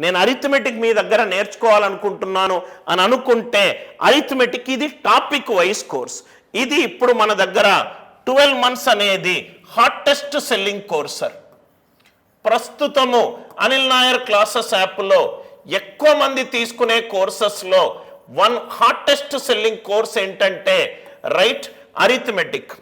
నేను అరిథమెటిక్ మీ దగ్గర నేర్చుకోవాలనుకుంటున్నాను అని అనుకుంటే అరిథమెటిక్ ఇది టాపిక్ వైజ్ కోర్స్. ఇది ఇప్పుడు మన దగ్గర 12 months అనేది హాటెస్ట్ సెల్లింగ్ కోర్స్ సార్. ప్రస్తుతము అనిల్ నాయర్ క్లాసెస్ యాప్లో ఎక్కువ మంది తీసుకునే కోర్సెస్లో వన్ హాటెస్ట్ సెల్లింగ్ కోర్స్ ఏంటంటే రైట్ అరిథమెటిక్.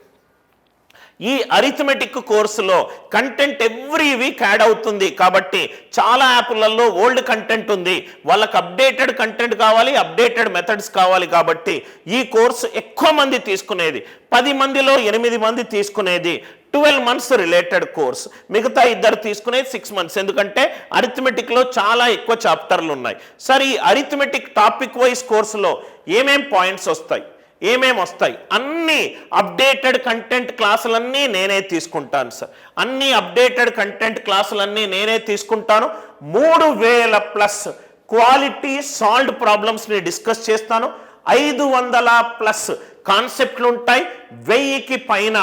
ఈ అరిథమెటిక్ కోర్సులో కంటెంట్ ఎవ్రీ వీక్ యాడ్ అవుతుంది కాబట్టి చాలా యాప్లలో ఓల్డ్ కంటెంట్ ఉంది, వాళ్ళకి అప్డేటెడ్ కంటెంట్ కావాలి, అప్డేటెడ్ మెథడ్స్ కావాలి. కాబట్టి ఈ కోర్సు ఎక్కువ మంది తీసుకునేది, 10 మందిలో 8 మంది తీసుకునేది 12 months రిలేటెడ్ కోర్స్. మిగతా 2 తీసుకునేది 6 months. ఎందుకంటే అరిథమెటిక్లో చాలా ఎక్కువ చాప్టర్లు ఉన్నాయి. సరే, ఈ అరిథమెటిక్ టాపిక్ వైజ్ కోర్సులో ఏమేం పాయింట్స్ వస్తాయి, ఏమేమి వస్తాయి, అన్ని అప్డేటెడ్ కంటెంట్ క్లాసులన్నీ నేనే తీసుకుంటాను సార్. అన్ని అప్డేటెడ్ కంటెంట్ క్లాసులన్నీ నేనే తీసుకుంటాను. 3000+ క్వాలిటీ సాల్వ్డ్ ప్రాబ్లమ్స్ని డిస్కస్ చేస్తాను. 500+ కాన్సెప్ట్లు ఉంటాయి. 1000కి పైన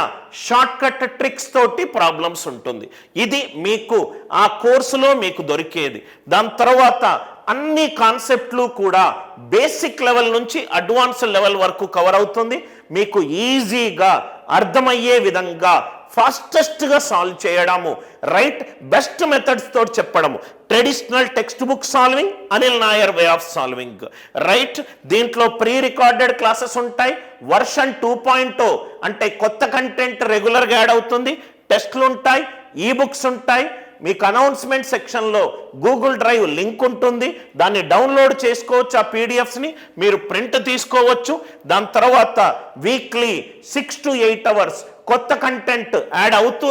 షార్ట్ కట్ ట్రిక్స్ తోటి ప్రాబ్లమ్స్ ఉంటుంది. ఇది మీకు ఆ కోర్సులో మీకు దొరికేది. దాని తర్వాత అన్ని కాన్సెప్ట్లు కూడా బేసిక్ లెవెల్ నుంచి అడ్వాన్స్డ్ లెవెల్ వరకు కవర్ అవుతుంది. మీకు ఈజీగా అర్థమయ్యే విధంగా ఫాస్టెస్ట్గా సాల్వ్ చేయడము, రైట్ బెస్ట్ మెథడ్స్ తోటి చెప్పడము. Traditional text book solving, Anil Nair way of solving, right. దీంట్లో ప్రీ రికార్డెడ్ క్లాసెస్ ఉంటాయి. వర్షన్ 2.0 అంటే కొత్త కంటెంట్ రెగ్యులర్గా యాడ్ అవుతుంది. టెస్ట్లు ఉంటాయి, ఈ బుక్స్ ఉంటాయి. మీకు అనౌన్స్మెంట్ సెక్షన్లో గూగుల్ డ్రైవ్ లింక్ ఉంటుంది, దాన్ని డౌన్లోడ్ చేసుకోవచ్చు. ఆ పీడిఎఫ్స్ని మీరు ప్రింట్ తీసుకోవచ్చు. దాని తర్వాత వీక్లీ 6 to 8 hours కొత్త కంటెంట్ యాడ్ అవుతూ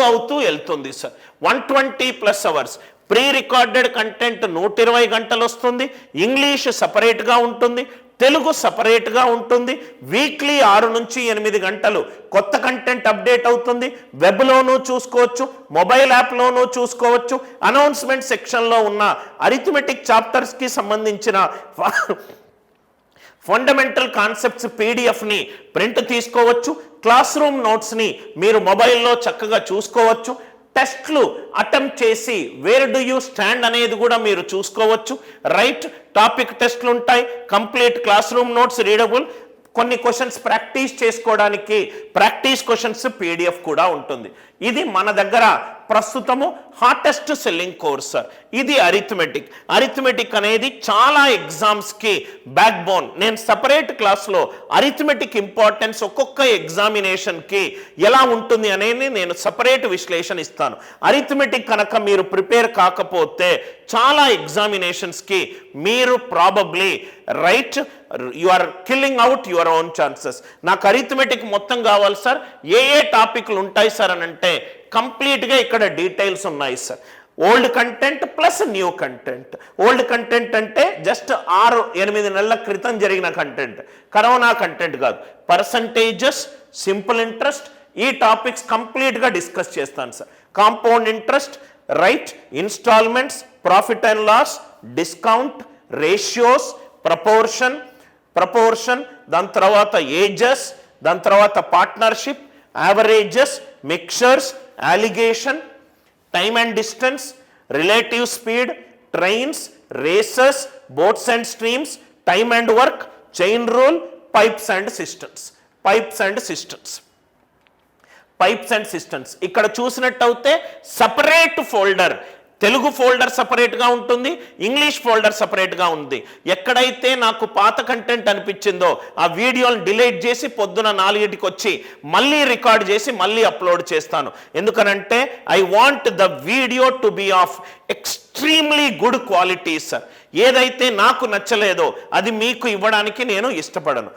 వెళ్తుంది sir. 120+ hours pre recorded content 120 గంటలు వస్తుంది. ఇంగ్లీష్ సపరేట్గా ఉంటుంది, తెలుగు సపరేట్గా ఉంటుంది. వీక్లీ 6 నుంచి 8 గంటలు కొత్త కంటెంట్ అప్డేట్ అవుతుంది. వెబ్లోనూ చూసుకోవచ్చు, మొబైల్ యాప్లోనూ చూసుకోవచ్చు. అనౌన్స్మెంట్ సెక్షన్లో ఉన్న అరిథమెటిక్ చాప్టర్స్కి సంబంధించిన ఫండమెంటల్ కాన్సెప్ట్స్ పీడిఎఫ్ని ప్రింట్ తీసుకోవచ్చు. క్లాస్ రూమ్ నోట్స్ని మీరు మొబైల్లో చక్కగా చూసుకోవచ్చు. టెస్ట్లు అటెంప్ట్ చేసి వేర్ డు యూ స్టాండ్ అనేది కూడా మీరు చూసుకోవచ్చు. రైట్ టాపిక్ టెస్ట్లు ఉంటాయి, complete class room notes readable. కొన్ని క్వశ్చన్స్ ప్రాక్టీస్ చేసుకోవడానికి ప్రాక్టీస్ క్వశ్చన్స్ పీడిఎఫ్ కూడా ఉంటుంది. ఇది మన దగ్గర ప్రస్తుతము హాటెస్ట్ సెల్లింగ్ కోర్స్ సార్. ఇది అరిథమెటిక్. అరిథమెటిక్ అనేది చాలా ఎగ్జామ్స్కి బ్యాక్ బోన్. నేను సపరేట్ క్లాస్లో అరిథమెటిక్ ఇంపార్టెన్స్ ఒక్కొక్క ఎగ్జామినేషన్కి ఎలా ఉంటుంది అనేది నేను సపరేట్ విశ్లేషణ ఇస్తాను. అరిథమెటిక్ కనుక మీరు ప్రిపేర్ కాకపోతే చాలా ఎగ్జామినేషన్స్కి మీరు probably right you are killing out your own chances. నాకు అరిథమెటిక్ మొత్తం కావాలి సార్, ఏ ఏ ఉంటాయి సార్ అని అంటే కంప్లీట్గా ఇక్కడ డీటెయిల్స్ ఉన్నాయి sir. Old content plus new content. Old content అంటే జస్ట్ 6-8 నెలల క్రితం జరిగిన కంటెంట్, కరోనా కంటెంట్ కాదు. పర్సంటేజెస్, సింపుల్ ఇంట్రెస్ట్, ఈ టాపిక్స్ కంప్లీట్గా డిస్కస్ చేస్తాను sir. Compound interest, right instalments, profit and loss, discount, ratios, proportion, దాని తర్వాత ఏజెస్, దాని తర్వాత partnership, averages, mixtures, alligation, time and distance, relative speed, trains, races, boats and streams, time and work, chain rule, pipes and systems. ఇక్కడ చూసినట్టయితే separate folder, Telugu folder సపరేట్గా ఉంటుంది, English folder సపరేట్గా ఉంది. ఎక్కడైతే నాకు పాత కంటెంట్ అనిపించిందో ఆ వీడియోని డిలీట్ చేసి పొద్దున 4కి వచ్చి మళ్ళీ రికార్డ్ చేసి మళ్ళీ అప్లోడ్ చేస్తాను. ఎందుకనంటే I want the video to be of extremely good quality sir. ఏదైతే నాకు నచ్చలేదో అది మీకు ఇవ్వడానికి నేను ఇష్టపడను.